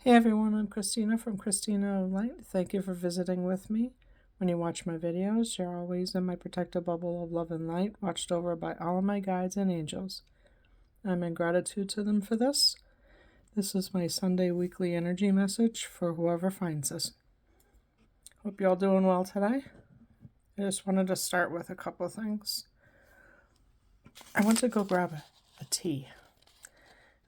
Hey everyone, I'm Christina from Christina of Light. Thank you for visiting with me. When you watch my videos, you're always in my protective bubble of love and light, watched over by all of my guides and angels. I'm in gratitude to them for this. This is my Sunday weekly energy message for whoever finds this. Hope you're all doing well today. I just wanted to start with a couple of things. I went to go grab a tea.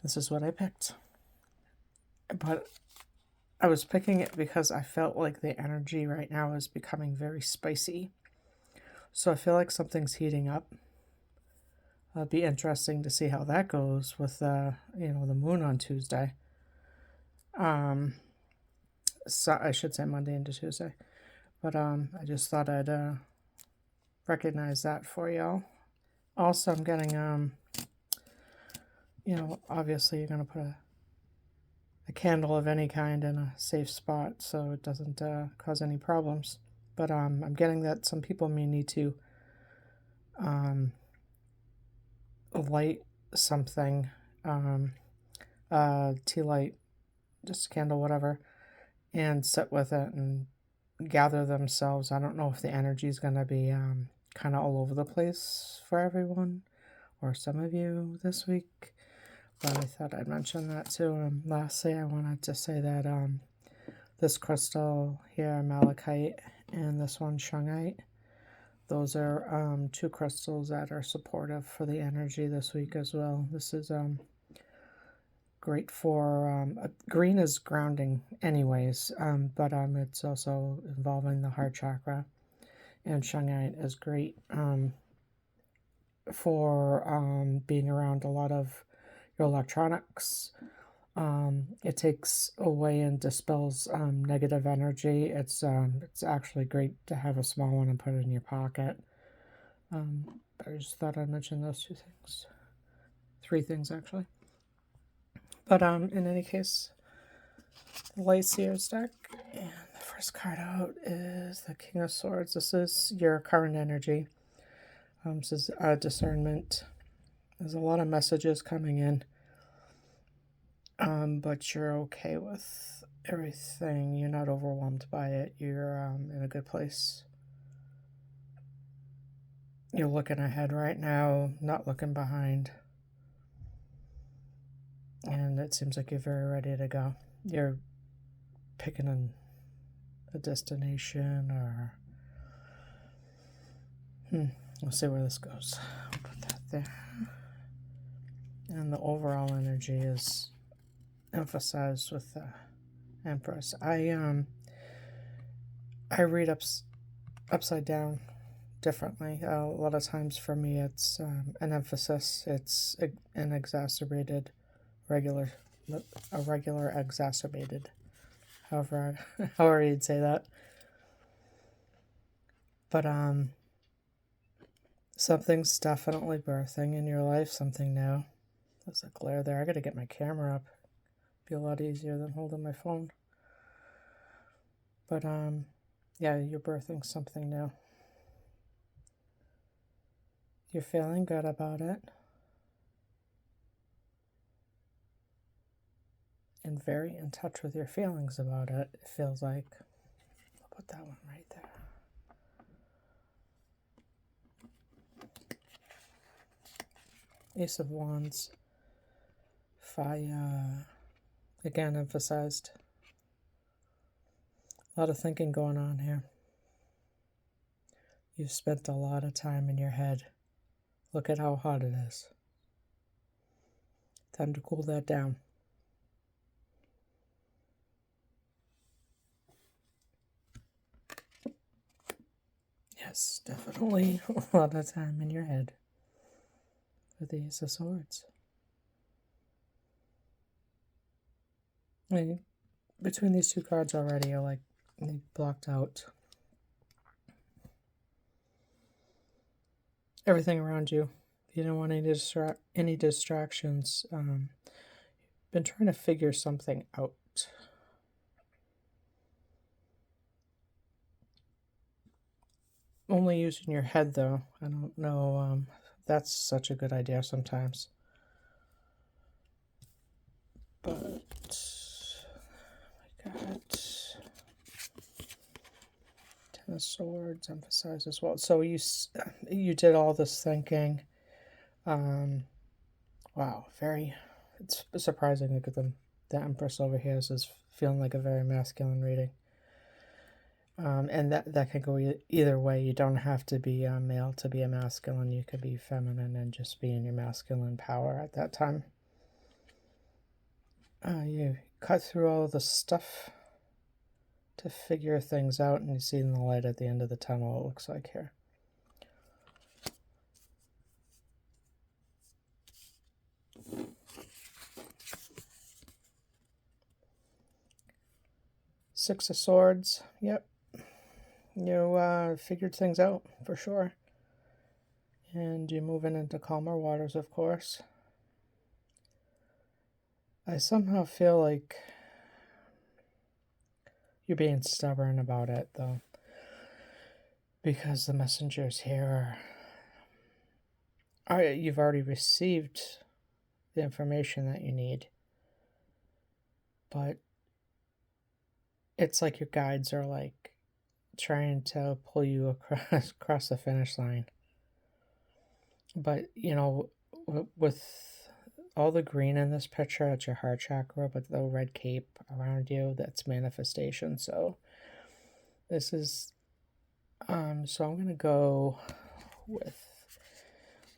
This is what I picked. But I was picking it because I felt like the energy right now is becoming very spicy. So I feel like something's heating up. It'll be interesting to see how that goes with the moon on Tuesday. So I should say Monday into Tuesday. But I just thought I'd recognize that for y'all. Also, I'm getting obviously you're gonna put a candle of any kind in a safe spot so it doesn't cause any problems. But I'm getting that some people may need to light something, tea light, just a candle, whatever, and sit with it and gather themselves. I don't know if the energy is going to be kind of all over the place for everyone or some of you this week, but I thought I'd mention that too. And lastly, I wanted to say that this crystal here, malachite, and this one, shungite, those are two crystals that are supportive for the energy this week as well. This is great for green is grounding anyways, but it's also involving the heart chakra, and shungite is great for being around a lot of your electronics. It takes away and dispels negative energy. It's actually great to have a small one and put it in your pocket. But I just thought I'd mention those two things. Three things, actually. But in any case, the Light Seers deck, and the first card out is the King of Swords. This is your current energy. This is discernment. There's a lot of messages coming in, but you're okay with everything. You're not overwhelmed by it. You're in a good place. You're looking ahead right now, not looking behind. And it seems like you're very ready to go. You're picking a destination, or we'll see where this goes. I'll put that there. And the overall energy is emphasized with the Empress. I read upside down differently. A lot of times for me it's an emphasis. It's an exacerbated regular exacerbated, however you'd say that. But something's definitely birthing in your life, something new. There's a glare there. I gotta get my camera up. Be a lot easier than holding my phone. But yeah, you're birthing something new. You're feeling good about it. And very in touch with your feelings about it, it feels like. I'll put that one right there. Ace of Wands. Fire. Again, emphasized. A lot of thinking going on here. You've spent a lot of time in your head. Look at how hot it is. Time to cool that down. Yes, definitely a lot of time in your head with the Ace of Swords. I mean, between these two cards already, you're like blocked out everything around you. You don't want any distractions. Been trying to figure something out. Only using your head, though. I don't know. That's such a good idea sometimes. But Seven of Swords emphasized as well. So you did all this thinking. Wow, it's surprising. Look at the Empress over here is feeling like a very masculine reading. And that can go either way. You don't have to be a male to be a masculine. You could be feminine and just be in your masculine power at that time. You cut through all the stuff to figure things out, and you see the light at the end of the tunnel, it looks like here. Six of Swords. Yep. You figured things out for sure. And you're moving into calmer waters, of course. I somehow feel like you're being stubborn about it, though. Because the messengers here you've already received the information that you need. But it's like your guides are like trying to pull you across the finish line. But, you know, with all the green in this picture at your heart chakra, but the red cape around you, that's manifestation. So this is, so I'm going to go with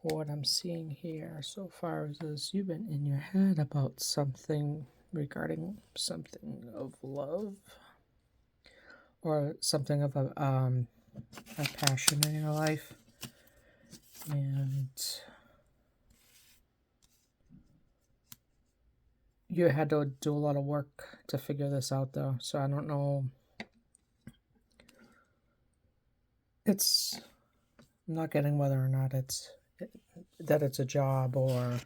what I'm seeing here so far is you've been in your head about something regarding something of love or something of a passion in your life. And you had to do a lot of work to figure this out, though. So I don't know. I'm not getting whether or not it's a job or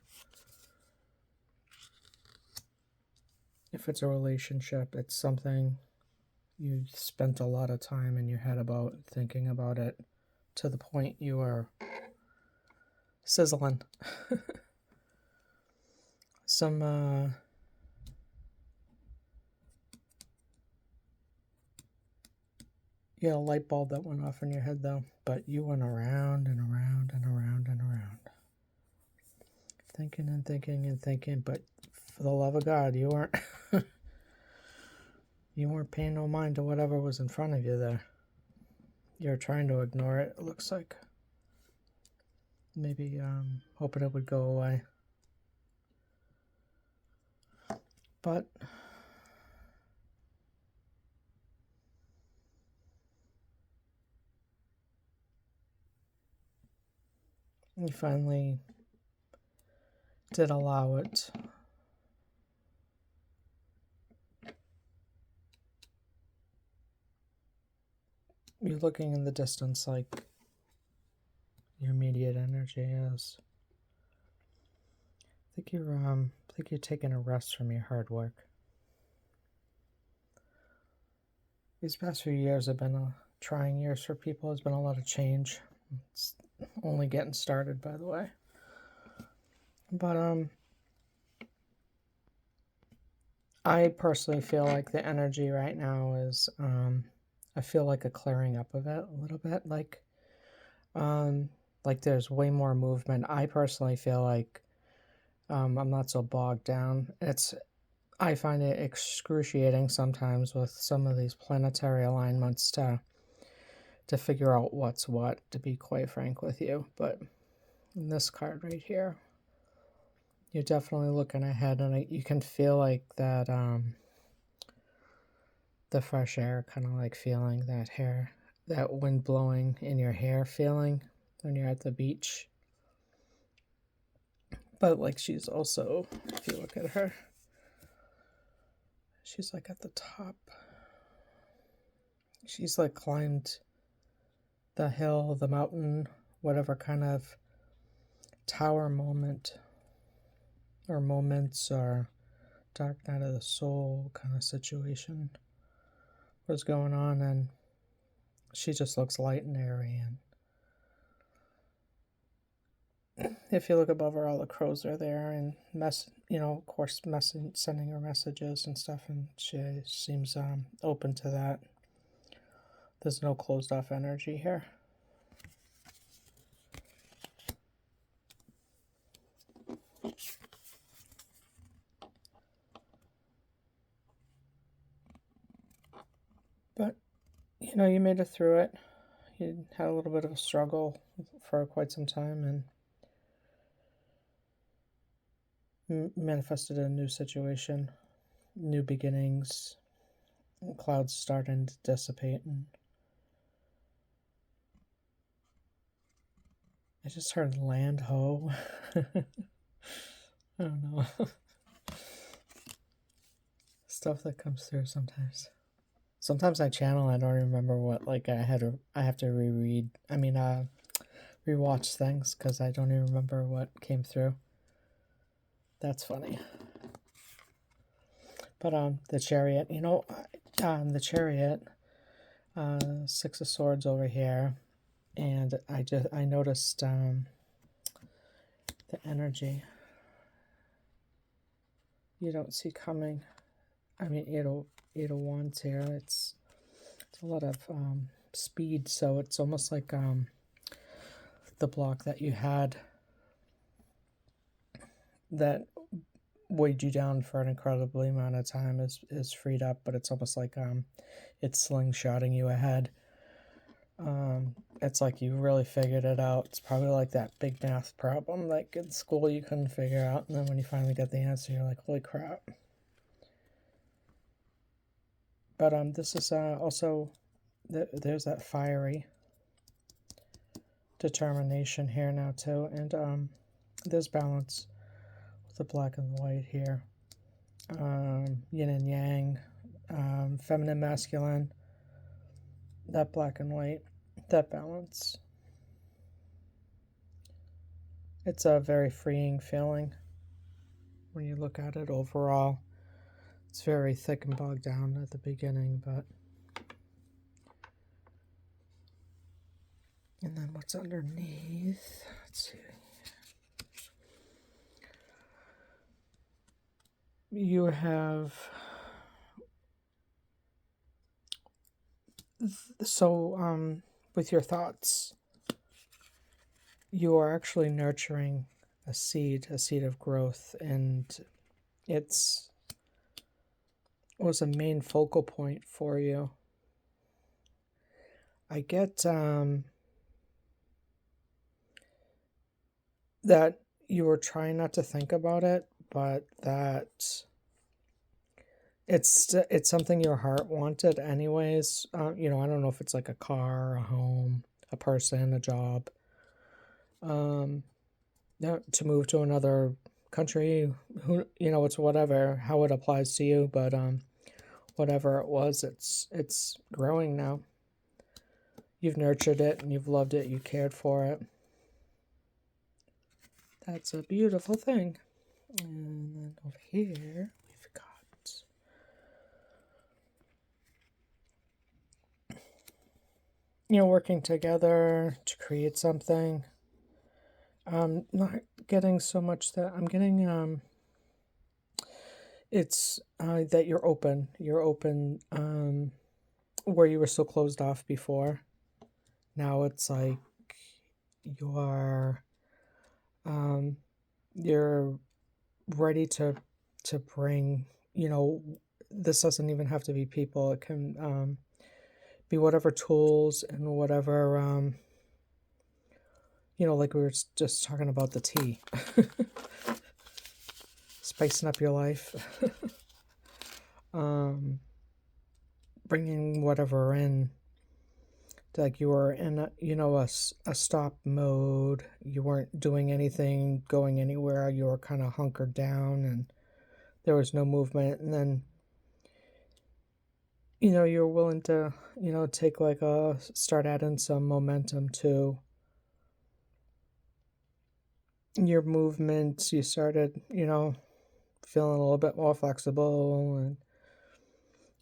if it's a relationship. It's something you spent a lot of time in your head about, thinking about it to the point you are sizzling. Some a light bulb that went off in your head, though, but you went around and around and around and around, thinking and thinking and thinking, but for the love of God, you weren't you weren't paying no mind to whatever was in front of you there. You're trying to ignore it, it looks like. Maybe hoping it would go away. But you finally did allow it. You're looking in the distance like your immediate energy is. I think you're taking a rest from your hard work. These past few years have been trying years for people. There's been a lot of change. It's only getting started, by the way. But I personally feel like the energy right now is I feel like a clearing up of it a little bit, like there's way more movement. I personally feel like I'm not so bogged down. I find it excruciating sometimes with some of these planetary alignments to figure out what's what, to be quite frank with you. But in this card right here, you're definitely looking ahead, and you can feel like that the fresh air, kind of like feeling that wind blowing in your hair feeling when you're at the beach. But like she's also, if you look at her, she's like at the top. She's like climbed the hill, the mountain, whatever kind of tower moment or moments or dark night of the soul kind of situation was going on, and she just looks light and airy. And if you look above her, all the crows are there, and of course, sending her messages and stuff, and she seems open to that. There's no closed off energy here. But, you know, you made it through it. You had a little bit of a struggle for quite some time and manifested a new situation, new beginnings, clouds starting to dissipate. And I just heard land ho. I don't know. Stuff that comes through sometimes. Sometimes I channel, I don't remember what, like, I have to reread, rewatch things because I don't even remember what came through. That's funny. But the Chariot, you know, the Chariot, Six of Swords over here, and I noticed the energy you don't see coming. I mean, Eight of Wands here. It's a lot of speed, so it's almost like the block that you had that weighed you down for an incredibly amount of time is freed up, but it's almost like it's slingshotting you ahead. It's like you really figured it out. It's probably like that big math problem like in school you couldn't figure out, and then when you finally get the answer, you're like, holy crap. But this is also, there's that fiery determination here now too, and there's balance with the black and the white here. Yin and yang, feminine, masculine, that black and white, that balance. It's a very freeing feeling when you look at it overall. It's very thick and bogged down at the beginning, but... And then what's underneath? Let's see. You have... So, with your thoughts, you are actually nurturing a seed of growth, and it's was a main focal point for you. I get that you were trying not to think about it, but that it's something your heart wanted anyways. You know, I don't know if it's like a car, a home, a person, a job. To move to another country, you know, it's whatever, how it applies to you, but whatever it was, it's growing now. You've nurtured it and you've loved it, you cared for it. That's a beautiful thing. And then over here, we've got... You know, working together to create something. Not getting so much that I'm getting, it's that you're open. You're open where you were so closed off before. Now it's like you're ready to bring, you know, this doesn't even have to be people. It can be whatever tools and whatever, you know, like we were just talking about the tea. Spicing up your life. Bringing whatever in. Like you were in a, you know, a stop mode. You weren't doing anything, going anywhere. You were kind of hunkered down and there was no movement. And then, you know, you're willing to, you know, take like start adding some momentum to your movements. You started, you know, feeling a little bit more flexible,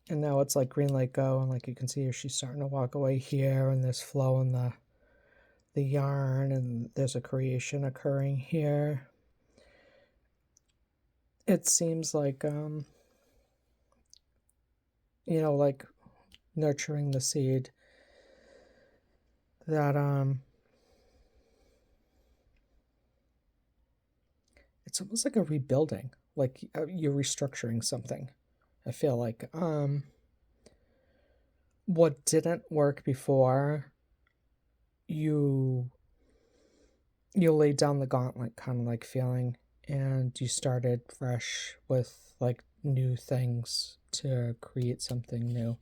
and now it's like green light go, and like you can see her, she's starting to walk away here, and there's flow in the yarn, and there's a creation occurring here. It seems like you know, like nurturing the seed that it's almost like a rebuilding, like you're restructuring something. I feel like what didn't work before, you laid down the gauntlet, kind of like feeling, and you started fresh with like new things to create something new.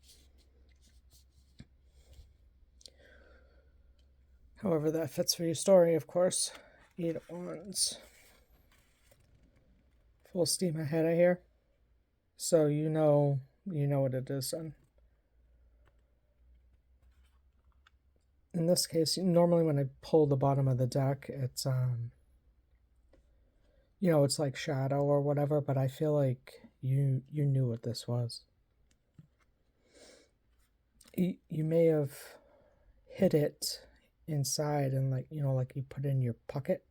However that fits for your story, of course. 8 of Wands. Full steam ahead of here. So you know what it is then. In this case, normally when I pull the bottom of the deck, it's it's like shadow or whatever, but I feel like you knew what this was. You may have hid it inside and like you put it in your pocket.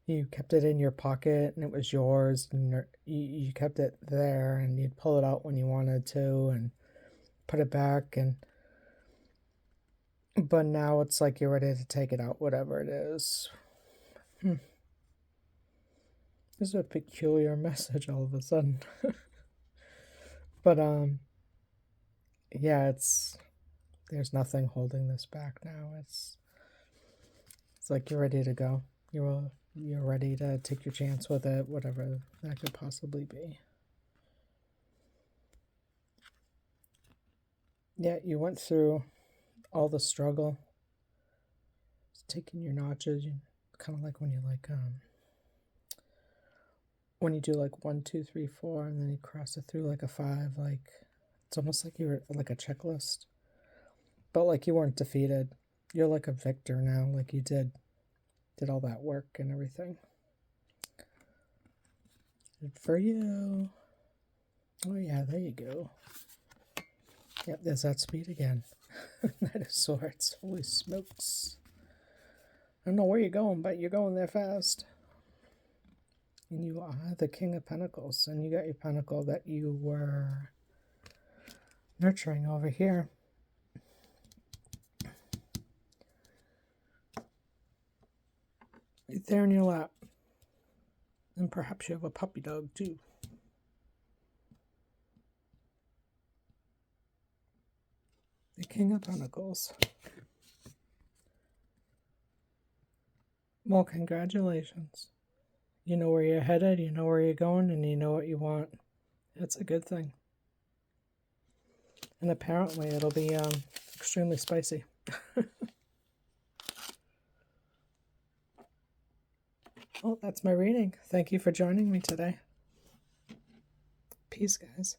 You kept it in your pocket and it was yours, and you kept it there, and you'd pull it out when you wanted to and put it back, but now it's like you're ready to take it out, whatever it is. This is a peculiar message all of a sudden. But yeah, there's nothing holding this back now. It's like you're ready to go. You're ready to take your chance with it, whatever that could possibly be. Yeah, you went through all the struggle, taking your notches. Kind of like when you when you do like 1, 2, 3, 4, and then you cross it through like a 5. Like it's almost like you were like a checklist, but like you weren't defeated. You're like a victor now. Like you did all that work and everything. Good for you. Oh yeah, there you go. Yep, there's that speed again. Knight of Swords. Holy smokes. I don't know where you're going, but you're going there fast. And you are the King of Pentacles, and you got your pentacle that you were nurturing over here. Right there in your lap. And perhaps you have a puppy dog too. The King of Pentacles. Well, congratulations. You know where you're headed, you know where you're going, and you know what you want. That's a good thing. And apparently it'll be extremely spicy. Well, that's my reading. Thank you for joining me today. Peace, guys.